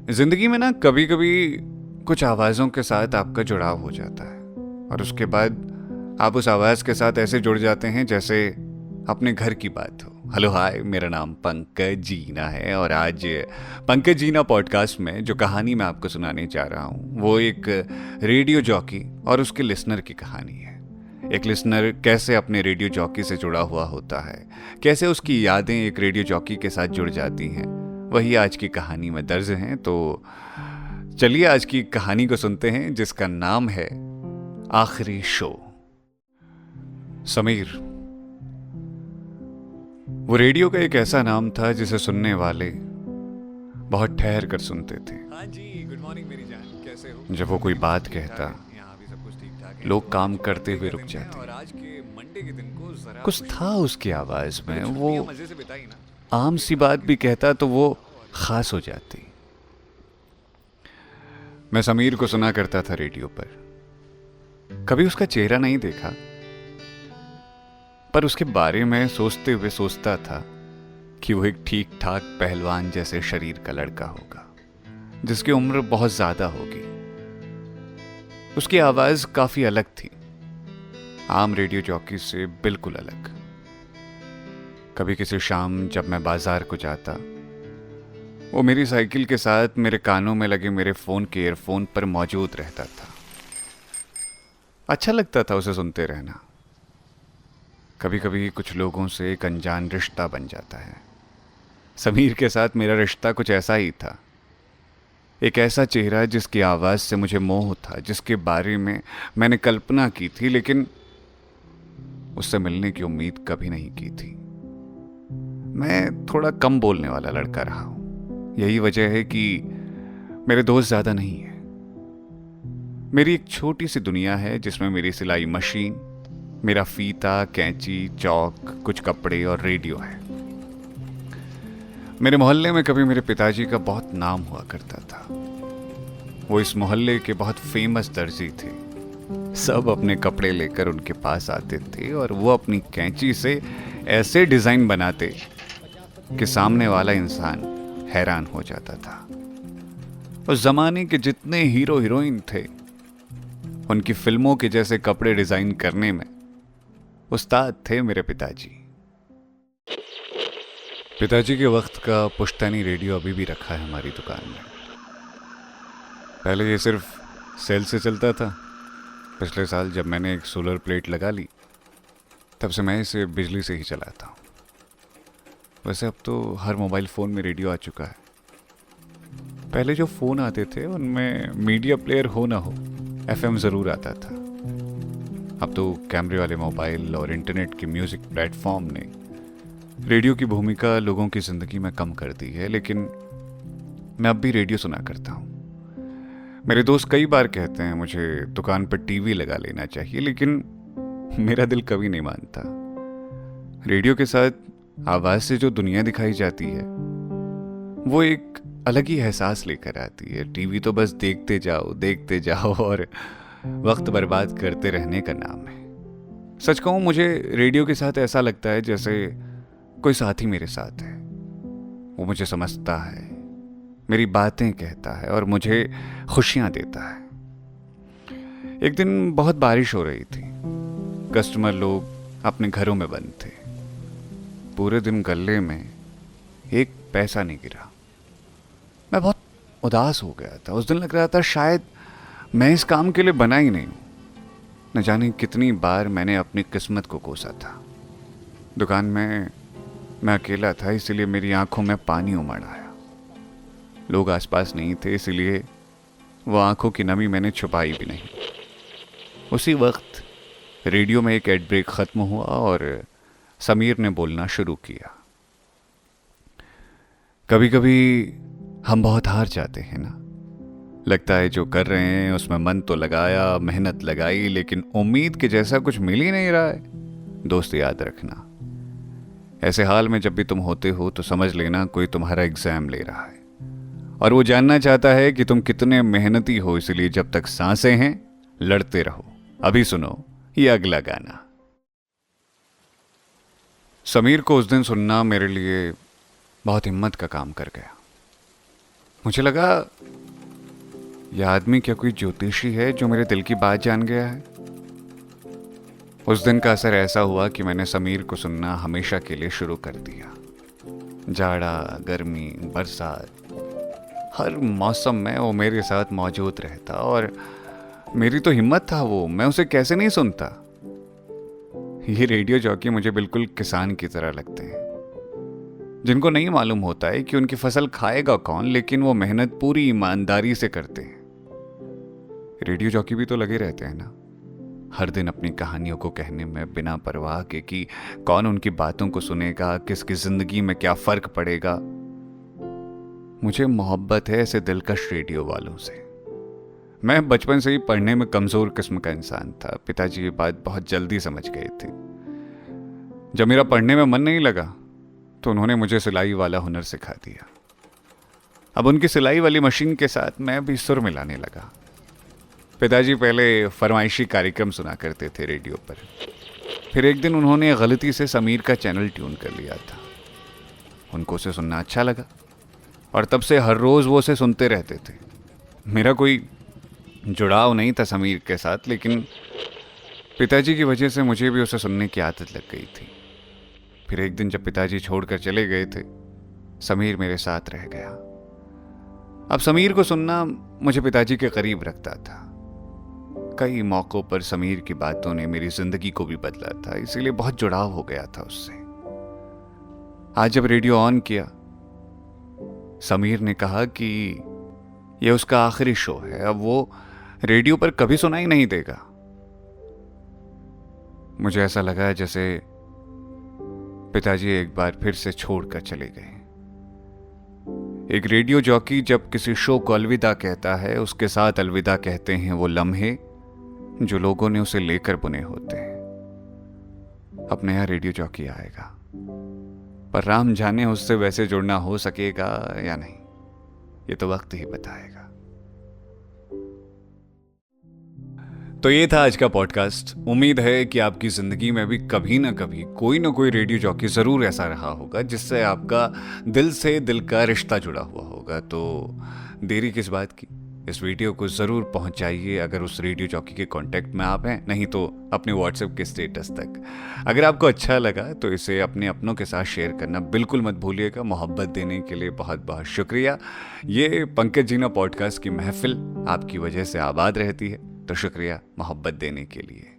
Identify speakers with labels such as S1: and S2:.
S1: जिंदगी में ना कभी कभी कुछ आवाज़ों के साथ आपका जुड़ाव हो जाता है और उसके बाद आप उस आवाज़ के साथ ऐसे जुड़ जाते हैं जैसे अपने घर की बात हो। हेलो हाय, मेरा नाम पंकज जीना है और आज पंकज जीना पॉडकास्ट में जो कहानी मैं आपको सुनाने जा रहा हूँ वो एक रेडियो जॉकी और उसके लिसनर की कहानी है। एक लिसनर कैसे अपने रेडियो जॉकी से जुड़ा हुआ होता है, कैसे उसकी यादें एक रेडियो जॉकी के साथ जुड़ जाती हैं, वही आज की कहानी में दर्ज हैं। तो चलिए आज की कहानी को सुनते हैं जिसका नाम है आखिरी शो। समीर, वो रेडियो का एक ऐसा नाम था जिसे सुनने वाले बहुत ठहर कर सुनते थे।
S2: हाँ जी, गुड मॉर्निंग मेरी जान, कैसे हो?
S1: जब वो कोई बात कहता,
S2: यहाँ भी सब कुछ ठीक ठाक है।
S1: लोग काम
S2: तो
S1: करते हुए
S2: मंडे का
S1: रुक
S2: दिन है
S1: जाते।
S2: और आज के मंडे के दिन को जरा
S1: कुछ
S2: खुशी
S1: था उसकी आवाज में,
S2: तो
S1: वो
S2: छुट्टियां मजे से बिताई ना।
S1: आम सी बात भी कहता तो वो खास हो जाती। मैं समीर को सुना करता था रेडियो पर, कभी उसका चेहरा नहीं देखा, पर उसके बारे में सोचते हुए सोचता था कि वो एक ठीक ठाक पहलवान जैसे शरीर का लड़का होगा जिसकी उम्र बहुत ज्यादा होगी। उसकी आवाज काफी अलग थी, आम रेडियो जॉकी से बिल्कुल अलग। कभी किसी शाम जब मैं बाजार को जाता, वो मेरी साइकिल के साथ मेरे कानों में लगे मेरे फोन के ईयरफोन पर मौजूद रहता था। अच्छा लगता था उसे सुनते रहना। कभी कभी कुछ लोगों से एक अनजान रिश्ता बन जाता है। समीर के साथ मेरा रिश्ता कुछ ऐसा ही था। एक ऐसा चेहरा जिसकी आवाज़ से मुझे मोह था, जिसके बारे में मैंने कल्पना की थी लेकिन उससे मिलने की उम्मीद कभी नहीं की थी। मैं थोड़ा कम बोलने वाला लड़का रहा हूं, यही वजह है कि मेरे दोस्त ज़्यादा नहीं है। मेरी एक छोटी सी दुनिया है जिसमें मेरी सिलाई मशीन, मेरा फीता, कैंची, चौक, कुछ कपड़े और रेडियो है। मेरे मोहल्ले में कभी मेरे पिताजी का बहुत नाम हुआ करता था। वो इस मोहल्ले के बहुत फेमस दर्जी थे। सब अपने कपड़े लेकर उनके पास आते थे और वो अपनी कैंची से ऐसे डिजाइन बनाते कि सामने वाला इंसान हैरान हो जाता था। उस जमाने के जितने हीरो हीरोइन थे, उनकी फिल्मों के जैसे कपड़े डिजाइन करने में उस्ताद थे मेरे पिताजी। पिताजी के वक्त का पुश्तैनी रेडियो अभी भी रखा है हमारी दुकान में। पहले ये सिर्फ सेल से चलता था। पिछले साल जब मैंने एक सोलर प्लेट लगा ली, तब से मैं इसे बिजली से ही चलाता हूँ। वैसे अब तो हर मोबाइल फ़ोन में रेडियो आ चुका है। पहले जो फ़ोन आते थे उनमें मीडिया प्लेयर हो ना हो, एफएम ज़रूर आता था। अब तो कैमरे वाले मोबाइल और इंटरनेट के म्यूज़िक प्लेटफॉर्म ने रेडियो की भूमिका लोगों की ज़िंदगी में कम कर दी है, लेकिन मैं अब भी रेडियो सुना करता हूँ। मेरे दोस्त कई बार कहते हैं मुझे दुकान पर टीवी लगा लेना चाहिए, लेकिन मेरा दिल कभी नहीं मानता। रेडियो के साथ आवाज़ से जो दुनिया दिखाई जाती है वो एक अलग ही एहसास लेकर आती है। टीवी तो बस देखते जाओ और वक्त बर्बाद करते रहने का नाम है। सच कहूँ, मुझे रेडियो के साथ ऐसा लगता है जैसे कोई साथी मेरे साथ है। वो मुझे समझता है, मेरी बातें कहता है और मुझे खुशियां देता है। एक दिन बहुत बारिश हो रही थी। कस्टमर लोग अपने घरों में बंद थे। पूरे दिन गल्ले में एक पैसा नहीं गिरा। मैं बहुत उदास हो गया था। उस दिन लग रहा था शायद मैं इस काम के लिए बना ही नहीं हूं। न जाने कितनी बार मैंने अपनी किस्मत को कोसा था। दुकान में मैं अकेला था, इसलिए मेरी आंखों में पानी उमड़ आया। लोग आसपास नहीं थे, इसलिए वो आंखों की नमी मैंने छुपाई भी नहीं। उसी वक्त रेडियो में एक एड ब्रेक खत्म हुआ और समीर ने बोलना शुरू किया। कभी कभी हम बहुत हार जाते हैं ना। लगता है जो कर रहे हैं उसमें मन तो लगाया, मेहनत लगाई, लेकिन उम्मीद के जैसा कुछ मिल ही नहीं रहा है। दोस्त, याद रखना, ऐसे हाल में जब भी तुम होते हो तो समझ लेना कोई तुम्हारा एग्जाम ले रहा है और वो जानना चाहता है कि तुम कितने मेहनती हो। इसलिए जब तक सांसें हैं लड़ते रहो। अभी सुनो ये अगला गाना। समीर को उस दिन सुनना मेरे लिए बहुत हिम्मत का काम कर गया। मुझे लगा यह आदमी क्या कोई ज्योतिषी है जो मेरे दिल की बात जान गया है। उस दिन का असर ऐसा हुआ कि मैंने समीर को सुनना हमेशा के लिए शुरू कर दिया। जाड़ा, गर्मी, बरसात, हर मौसम में वो मेरे साथ मौजूद रहता और मेरी तो हिम्मत था वो, मैं उसे कैसे नहीं सुनता। ये रेडियो जॉकी मुझे बिल्कुल किसान की तरह लगते हैं, जिनको नहीं मालूम होता है कि उनकी फसल खाएगा कौन, लेकिन वो मेहनत पूरी ईमानदारी से करते हैं। रेडियो जॉकी भी तो लगे रहते हैं ना, हर दिन अपनी कहानियों को कहने में बिना परवाह के कि कौन उनकी बातों को सुनेगा, किसकी जिंदगी में क्या फर्क पड़ेगा। मुझे मोहब्बत है ऐसे दिलकश रेडियो वालों से। मैं बचपन से ही पढ़ने में कमजोर किस्म का इंसान था। पिताजी ये बात बहुत जल्दी समझ गए थे। जब मेरा पढ़ने में मन नहीं लगा तो उन्होंने मुझे सिलाई वाला हुनर सिखा दिया। अब उनकी सिलाई वाली मशीन के साथ मैं भी सुर मिलाने लगा। पिताजी पहले फरमाइशी कार्यक्रम सुना करते थे रेडियो पर, फिर एक दिन उन्होंने गलती से समीर का चैनल ट्यून कर लिया था। उनको उसे सुनना अच्छा लगा और तब से हर रोज़ वो उसे सुनते रहते थे। मेरा कोई जुड़ाव नहीं था समीर के साथ, लेकिन पिताजी की वजह से मुझे भी उसे सुनने की आदत लग गई थी। फिर एक दिन जब पिताजी छोड़कर चले गए थे, समीर मेरे साथ रह गया। अब समीर को सुनना मुझे पिताजी के करीब रखता था। कई मौक़ों पर समीर की बातों ने मेरी जिंदगी को भी बदला था, इसीलिए बहुत जुड़ाव हो गया था उससे। आज जब रेडियो ऑन किया, समीर ने कहा कि यह उसका आखिरी शो है, अब वो रेडियो पर कभी सुनाई नहीं देगा। मुझे ऐसा लगा जैसे पिताजी एक बार फिर से छोड़कर चले गए। एक रेडियो जॉकी जब किसी शो को अलविदा कहता है, उसके साथ अलविदा कहते हैं वो लम्हे जो लोगों ने उसे लेकर बुने होते हैं। अब नया रेडियो जॉकी आएगा, पर राम जाने उससे वैसे जुड़ना हो सकेगा या नहीं, ये तो वक्त ही बताएगा। तो ये था आज का पॉडकास्ट। उम्मीद है कि आपकी जिंदगी में भी कभी ना कभी कोई ना कोई रेडियो जॉकी जरूर ऐसा रहा होगा जिससे आपका दिल से दिल का रिश्ता जुड़ा हुआ होगा। तो देरी किस बात की, इस वीडियो को जरूर पहुंचाइए अगर उस रेडियो जॉकी के कांटेक्ट में आप हैं, नहीं तो अपने व्हाट्सएप के स्टेटस तक। अगर आपको अच्छा लगा तो इसे अपने अपनों के साथ शेयर करना बिल्कुल मत भूलिएगा। मोहब्बत देने के लिए बहुत बहुत शुक्रिया। ये पंकज जीना पॉडकास्ट की महफिल आपकी वजह से आबाद रहती है, तो शुक्रिया मोहब्बत देने के लिए।